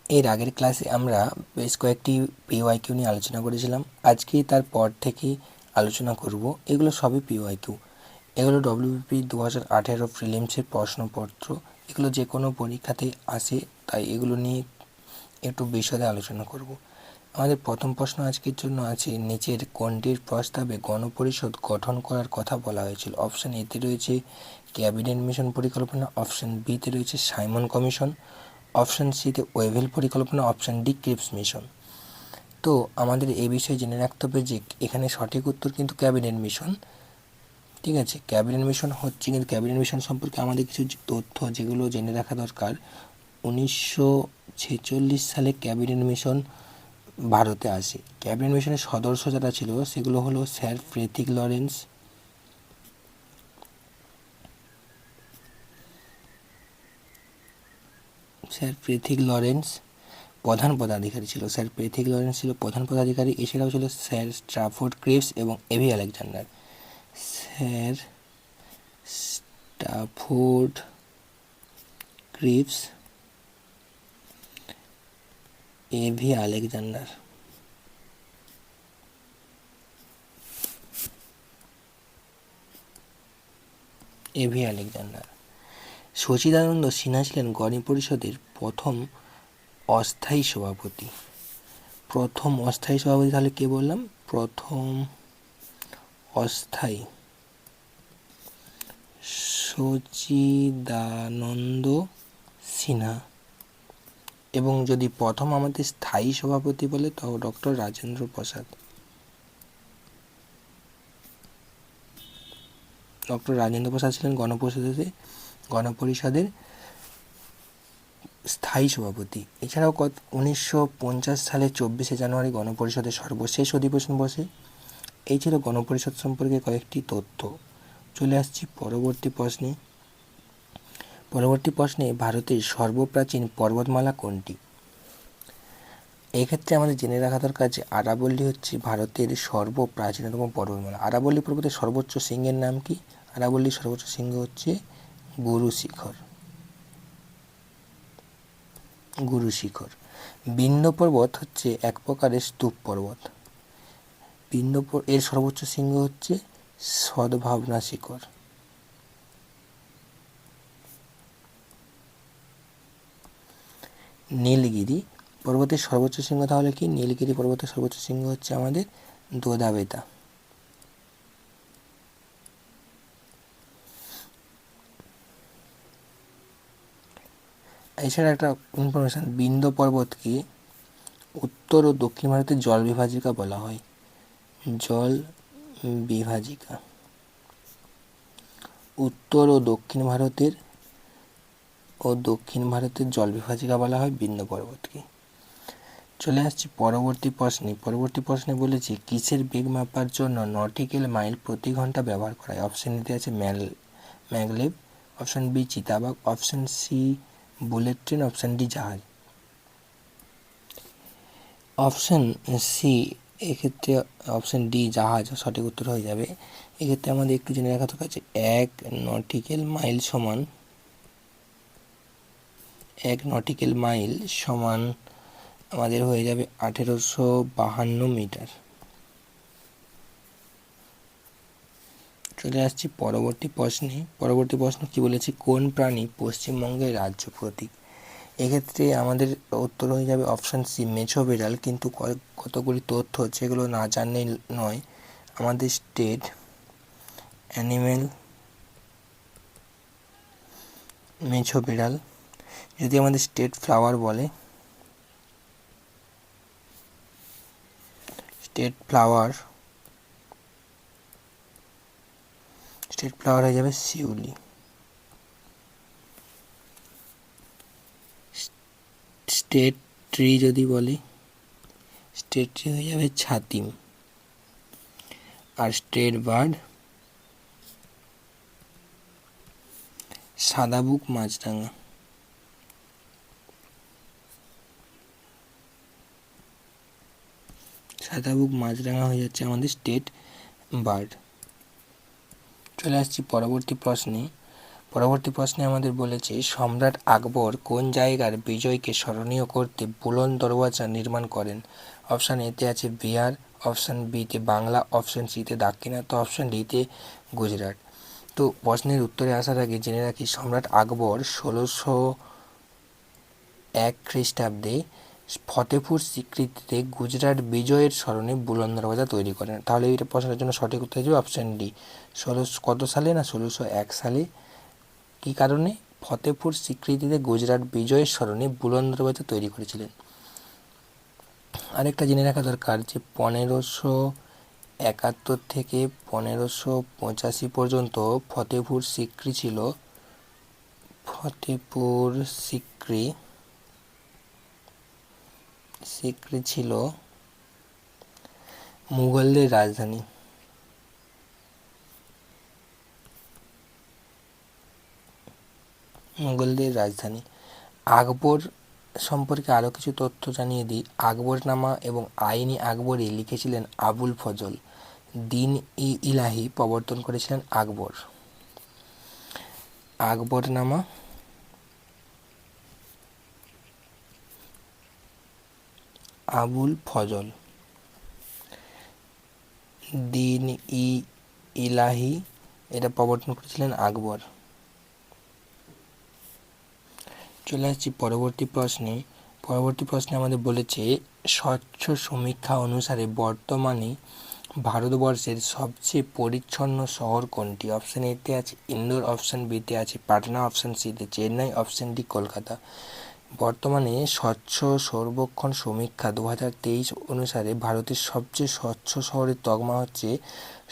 এর আগের ক্লাসে আমরা বেশ কয়েকটি পিওয়াইকিউ নিয়ে আলোচনা করেছিলাম। আজকে তার পর থেকে আলোচনা করব। এগুলো সবই পিওয়াইকিউ। এগুলো ডব্লিউবিপি 2018 প্রিলিমসের প্রশ্নপত্র। এগুলো যে কোনো পরীক্ষাতে আসে, তাই এগুলো নিয়ে একটু বিশদে আলোচনা করব। আমাদের প্রথম প্রশ্ন আজকের জন্য আছে, নিচের কোনটির প্রস্তাবে গণপরিষদ গঠন করার কথা বলা হয়েছিল? অপশান এতে রয়েছে ক্যাবিনেট মিশন পরিকল্পনা, অপশান বিতে রয়েছে সাইমন কমিশন, অপশান সিতে ওয়েভেল পরিকল্পনা, অপশান ডি ক্রিপস মিশন। তো আমাদের এই বিষয়ে জেনে রাখতে হবে যে এখানে সঠিক উত্তর কিন্তু ক্যাবিনেট মিশন। ঠিক আছে, ক্যাবিনেট মিশন হচ্ছে, কিন্তু ক্যাবিনেট মিশন সম্পর্কে আমাদের কিছু তথ্য যেগুলো জেনে রাখা দরকার। 1946 সালে ক্যাবিনেট মিশন ভারতে আসে। ক্যাবিনেট মিশনের সদস্য যারা ছিল সেগুলো হলো স্যার ফ্রেথিক লরেন্স, প্রধান পদাধিকারী ছিল। স্যার ফ্রেথিক লরেন্স ছিল প্রধান পদাধিকারী। এছাড়াও ছিল স্যার স্ট্রাফোর্ড ক্রিপস এবং A V Alexander. Sir Stafford Cripps, A V Alexander. Sachchidananda Sinha ছিলেন গণপরিষদের প্রথম অস্থায়ী সভাপতি। তাহলে কে বললাম? প্রথম অস্থায়ী সচিদানন্দ সিনহা। এবং যদি প্রথম আমাদের স্থায়ী সভাপতি বলে তো ডক্টর রাজেন্দ্র প্রসাদ। ছিলেন গণপরিষদের স্থায়ী সভাপতি। এছাড়াও 1950 সালে 24শে জানুয়ারি গণপরিষদের সর্বশেষ অধিবেশন বসে। এই ছিল গণপরিষদ সম্পর্কে কয়েকটি তথ্য। চলে আসছি পরবর্তী প্রশ্নে ভারতের সর্বপ্রাচীন পর্বতমালা কোনটি? এক্ষেত্রে আমাদের জেনে রাখা দরকার যে আরাবল্লী হচ্ছে ভারতের সর্বপ্রাচীনতম পর্বতমালা। আরাবল্লী পর্বতের সর্বোচ্চ শৃঙ্গের নাম কি? আরাবল্লীর সর্বোচ্চ শৃঙ্গ হচ্ছে গুরু শিখর। বিন্ধ্য পর্বত হচ্ছে এক প্রকারের স্তূপ পর্বত। এর সর্বোচ্চ শৃঙ্গ হচ্ছে সদ্ভাবনা শিখর। নীলগিরি পর্বতের সর্বোচ্চ শৃঙ্গ তাহলে কি? নীলগিরি পর্বতের সর্বোচ্চ শৃঙ্গ হচ্ছে আমাদের দোদাবেতা। এছাড়া একটা ইনফরমেশন, বিন্ধ্য পর্বতকে উত্তর ও দক্ষিণ ভারতের জল বিভাজিকা বলা হয়। উত্তর ও দক্ষিণ ভারতের জল বিভাজিকা বলা হয় বিন্ধ্য পর্বতকে। চলে আসছি পরবর্তী প্রশ্নে বলেছি কিসের বেগ মাপার জন্য নটিক্যাল মাইল প্রতি ঘন্টা ব্যবহার করা হয়? অপশন এতে আছে ম্যাগলেভ, অপশন বি চিতাবাঘ, option C bullet train, option D জাহাজ। অপশন সি, এক্ষেত্রে অপশন ডি জাহাজ সঠিক উত্তর হয়ে যাবে। এক্ষেত্রে আমাদের একটু জেনে রাখা দরকার, 1 নটিক্যাল মাইল সমান আমাদের হয়ে যাবে 1852 মিটার। চলে আসছি পরবর্তী প্রশ্ন কি বলেছি? কোন প্রাণী পশ্চিমবঙ্গের রাজ্য প্রতীক? এক্ষেত্রে আমাদের উত্তর হয়ে যাবে অপশান সি মেছো বিড়াল। কিন্তু কতগুলি তথ্য যেগুলো না জানলেই নয়। আমাদের স্টেট অ্যানিমেল মেছো বিড়াল। যদি আমাদের স্টেট ফ্লাওয়ার বলে, স্টেট ফ্লাওয়ার হয়ে যাবে শিউলি। স্টেট ট্রি যদি বলি, স্টেট ট্রি হয়ে যাবে ছাতিম। আর স্টেট বার্ড সাদাবুক মাছরাঙা। হয়ে যাচ্ছে আমাদের স্টেট বার্ড। চলে আসছি পরবর্তী প্রশ্নে। পরবর্তী প্রশ্নে আমাদের বলেছে সম্রাট আকবর কোন জায়গার বিজয়কে স্মরণীয় করতে বুলন্দ দরওয়াজা নির্মাণ করেন? অপশান এতে আছে বিহার, অপশান বিতে বাংলা, অপশান সিতে দাক্ষিণাত্য, অপশান ডিতে গুজরাট। তো প্রশ্নের উত্তরে আসার আগে জেনে রাখি সম্রাট আকবর 1601 খ্রিস্টাব্দে ফতেপুর সিক্রিতে গুজরাট বিজয়ের স্মরণে বুলন্দ দরওয়াজা তৈরি করেন। তাহলে এই প্রশ্নের জন্য সঠিক উত্তর হবে অপশান ডি। কত সালে? না 1601 সালে। কী কারণে? ফতেপুর সিক্রিতে গুজরাট বিজয়ের স্মরণে বুলন্দ দরওয়াজা তৈরি করেছিলেন। আরেকটা জেনে রাখা দরকার যে 1571 থেকে 1585 পর্যন্ত ফতেপুর সিক্রি ছিল মুঘলদের রাজধানী। আকবর সম্পর্কে আরও কিছু তথ্য জানিয়ে দিই। আকবরনামা এবং আইনি আকবরী লিখেছিলেন আবুল ফজল। দিন ইলাহি প্রবর্তন করেছিলেন আকবর। আকবরনামা, আবুল ফজল। দিন ইলাহি এটা প্রবর্তন করেছিলেন আকবর। চলে আসছি পরবর্তী প্রশ্নে আমাদের বলেছে স্বচ্ছ সমীক্ষা অনুসারে বর্তমানে ভারতবর্ষের সবচেয়ে পরিচ্ছন্ন শহর কোনটি? অপশান এতে আছে ইন্দোর, অপশান বিতে আছে পাটনা, অপশান সিতে চেন্নাই, অপশান ডি কলকাতা। বর্তমানে স্বচ্ছ সর্বেক্ষণ সমীক্ষা 2023 অনুসারে ভারতের সবচেয়ে স্বচ্ছ শহরের তকমা হচ্ছে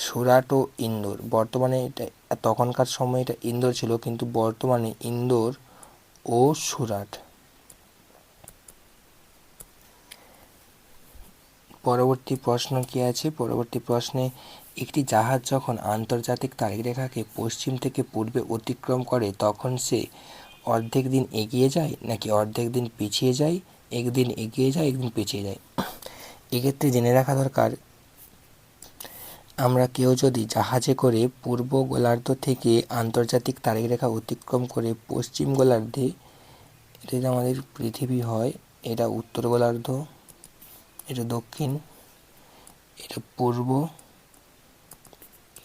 সুরাট ও ইন্দোর। বর্তমানে এটা, তখনকার সময় এটা ইন্দোর ছিল, কিন্তু বর্তমানে ইন্দোর ও সুরাট। পরবর্তী প্রশ্ন কি আছে? পরবর্তী প্রশ্নে একটি জাহাজ যখন আন্তর্জাতিক তারিখরেখাকে পশ্চিম থেকে পূর্বে অতিক্রম করে তখন সে অর্ধেক দিন এগিয়ে যায় নাকি অর্ধেক দিন পিছিয়ে যায়, একদিন এগিয়ে যায় একদিন পিছিয়ে যায়? এক্ষেত্রে জেনে রাখা দরকার আমরা কেউ যদি জাহাজে করে পূর্ব গোলার্ধ থেকে আন্তর্জাতিক তারিখরেখা অতিক্রম করে পশ্চিম গোলার্ধে, এটা যদি আমাদের পৃথিবী হয়, এটা উত্তর গোলার্ধ, এটা দক্ষিণ, এটা পূর্ব,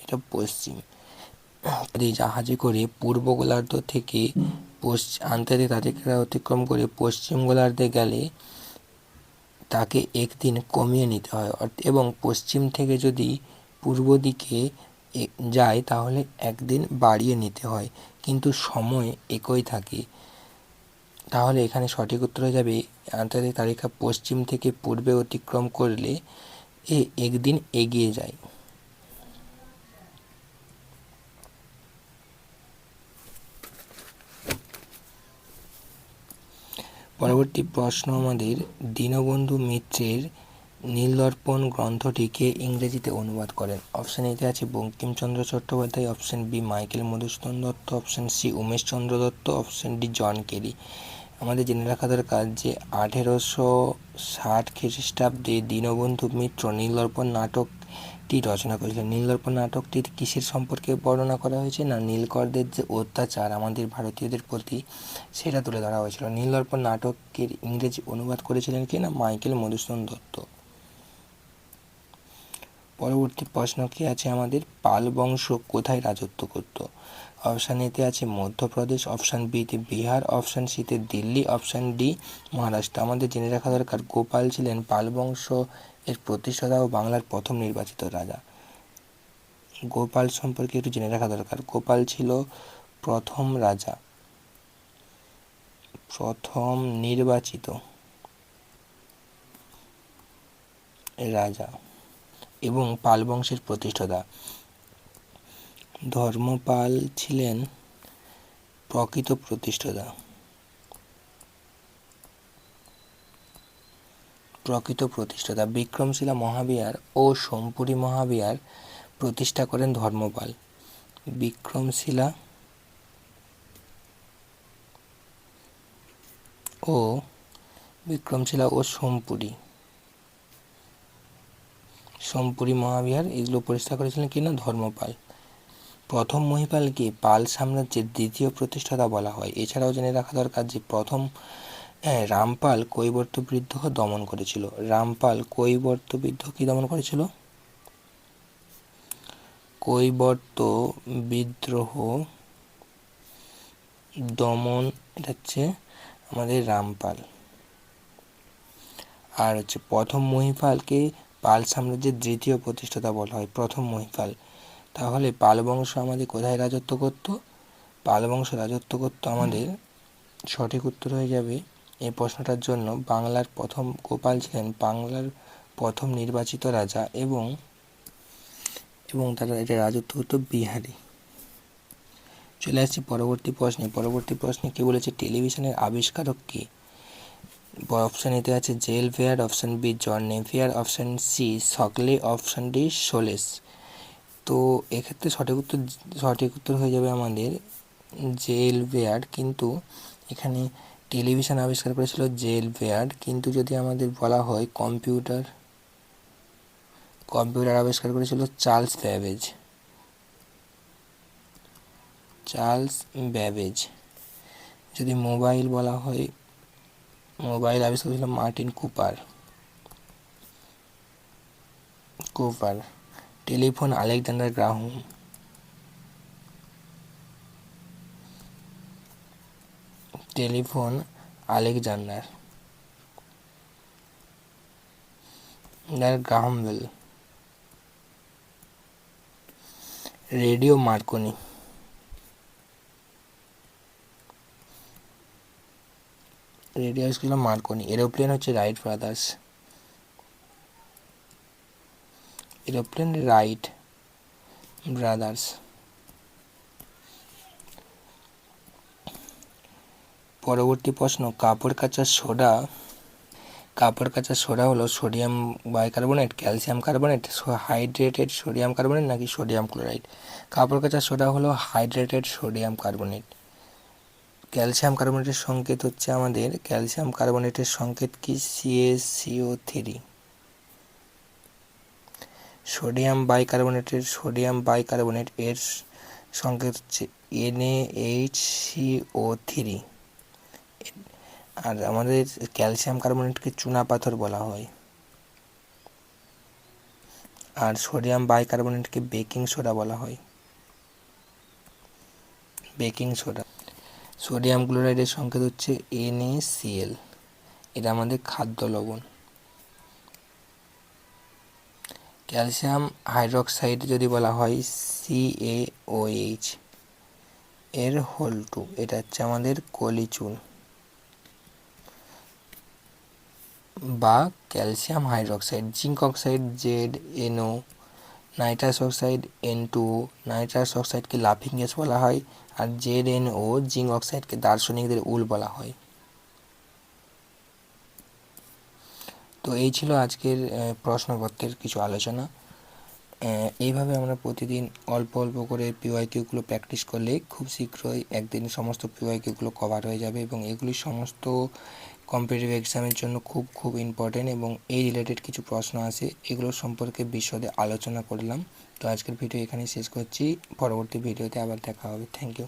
এটা পশ্চিম। যদি জাহাজে করে পূর্ব গোলার্ধ থেকে আন্তর্জাতিক তারিখরেখা অতিক্রম করে পশ্চিম গোলার্ধে গেলে তাকে একদিন কমিয়ে নিতে হয়, এবং পশ্চিম থেকে যদি পূর্ব দিকে যায় তাহলে একদিন বাড়িয়ে নিতে হয়, কিন্তু সময় একই থাকে। তাহলে এখানে সঠিক উত্তর হয়ে যাবে আন্তর্জাতিক তারিখরেখা পশ্চিম থেকে পূর্বে অতিক্রম করলে একদিন এগিয়ে যায়। পরবর্তী প্রশ্ন আমাদের দীনবন্ধু মিত্রের নীলদর্পণ গ্রন্থটিকে ইংরেজিতে অনুবাদ করেন। অপশান এতে আছে Bankimchandra Chattopadhyay, option B Michael Madhusudan Dutta, option C Umeshchandra Dutta, option D John Kelly. আমাদের জেনে রাখা দরকার যে 1860 খ্রিস্টাব্দে দীনবন্ধু মিত্র নীলদর্পণ নাটকটি রচনা করেছিলেন। নীলদর্পণ নাটকটির কিসের সম্পর্কে বর্ণনা করা হয়েছে? না নীলকরদের যে অত্যাচার আমাদের ভারতীয়দের প্রতি, সেটা তুলে ধরা হয়েছিল। নীলদর্পণ নাটকের ইংরেজি অনুবাদ করেছিলেন কি? না মাইকেল মধুসূদন দত্ত। পরবর্তী প্রশ্ন কি আছে আমাদের? পাল বংশ কোথায় রাজত্ব করত? অপশান এতে আছে মধ্যপ্রদেশ, অপশান বিতে বিহার, অপশান সিতে দিল্লি, অপশান ডি মহারাষ্ট্র। আমাদের জেনে রাখা দরকার গোপাল ছিলেন পাল বংশ এর প্রতিষ্ঠাতা ও বাংলার প্রথম নির্বাচিত রাজা। গোপাল সম্পর্কে একটু জেনে রাখা দরকার। গোপাল ছিল প্রথম রাজা, প্রথম নির্বাচিত রাজা এবং পাল বংশের প্রতিষ্ঠাতা। ধর্মপাল ছিলেন প্রকৃত প্রতিষ্ঠাতা। বিক্রমশিলা মহাবিহার ও সোমপুরী মহাবিহার প্রতিষ্ঠা করেন ধর্মপাল। বিক্রমশিলা ও সোমপুরী মহাবিহার এগুলো প্রতিষ্ঠা করেছিলেন কিনা? ধর্মপাল। প্রথম মহিপালকে পাল সাম্রাজ্যের দ্বিতীয় প্রতিষ্ঠাতা বলা হয়। এছাড়াও জেনে রাখা দরকার যে প্রথম রামপাল কৈবর্ত বিদ্রোহ দমন করেছিল। রামপাল কৈবর্ত বিদ্রোহ কি দমন করেছিল? কৈবর্ত বিদ্রোহ দমন, এটা হচ্ছে আমাদের রামপাল। আর হচ্ছে প্রথম মহিপালকে পাল সাম্রাজ্যের দ্বিতীয় প্রতিষ্ঠাতা বলা হয়, প্রথম মহিপাল। তাহলে পাল বংশ আমাদের কোথায় রাজত্ব করত? পাল বংশ রাজত্ব করত আমাদের, সঠিক উত্তর হয়ে যাবে এই প্রশ্নটার জন্য, বাংলার প্রথম গোপাল ছিলেন বাংলার প্রথম নির্বাচিত রাজা এবং তারা এটা রাজত্ব করত বিহারে। চলে আসছি পরবর্তী প্রশ্নে। পরবর্তী প্রশ্নে কি বলেছে? টেলিভিশনের আবিষ্কারক কে? অপশন এতে আছে জেল ফেয়ার, অপশন বি জন নেভিয়ার, অপশন সি সকলে, অপশন ডি সোলেস। তো এক্ষেত্রে সঠিক উত্তর হয়ে যাবে আমাদের জেল ফেয়ার। কিন্তু এখানে টেলিভিশন আবিষ্কার করেছিল জেল ফেয়ার, কিন্তু যদি আমাদের বলা হয় কম্পিউটার আবিষ্কার করেছিল চার্লস ব্যাবেজ। যদি মোবাইল বলা হয়, মোবাইল আবিষ্কার করেছিল Martin Cooper. Telephone Alexander Graham. Telephone Alexander Graham Bell. Radio Marconi. Radio আবিষ্কার মার্কনি। এরোপ্লেন হচ্ছে Wright brothers. Aeroplane Wright brothers. পরবর্তী প্রশ্ন, কাপড় কাচার সোডা হলো sodium bicarbonate, calcium carbonate, hydrated sodium carbonate নাকি সোডিয়াম ক্লোরাইড? কাপড় কাচার সোডা হলো হাইড্রেটেড সোডিয়াম কার্বনেট। ক্যালসিয়াম কার্বনেটের সংকেত হচ্ছে আমাদের, ক্যালসিয়াম কার্বনেটের সংকেত কি? CaCO3। সোডিয়াম বাইকার্বনেট এর সংকেত হচ্ছে NaHCO3। আর আমাদের ক্যালসিয়াম কার্বনেটকে চুনা পাথর বলা হয়, আর সোডিয়াম বাইকার্বনেটকে বেকিং সোডা বলা হয়, বেকিং সোডা। সোডিয়াম ক্লোরাইডের সংকেত হচ্ছে NaCl, এটা আমাদের খাদ্য লবণ। ক্যালসিয়াম হাইড্রোক্সাইড যদি বলা হয় CaOH এর হোল 2, এটা হচ্ছে আমাদের কলিচুন বা calcium hydroxide. Zinc oxide ZnO, nitrous oxide N2O, nitrous অক্সাইডকে লাফিং গ্যাস বলা হয়, আর ZnO জিঙ্ক অক্সাইডকে দার্শনিকদের উল বলা হয়। তো এই ছিল আজকের প্রশ্নপত্রের কিছু আলোচনা। এইভাবে আমরা প্রতিদিন অল্প অল্প করে PYQগুলো প্র্যাকটিস করলে খুব শীঘ্রই একদিন সমস্ত PYQগুলো কভার হয়ে যাবে, এবং এগুলি সমস্ত কম্পিটিটিভ এক্সামের জন্য খুব খুব ইম্পর্টেন্ট, এবং এই রিলেটেড কিছু প্রশ্ন আছে, এগুলো সম্পর্কে বিশদে আলোচনা করলাম। তো আজকের ভিডিও এখানেই শেষ করছি, পরবর্তী ভিডিওতে আবার দেখা হবে। Thank you.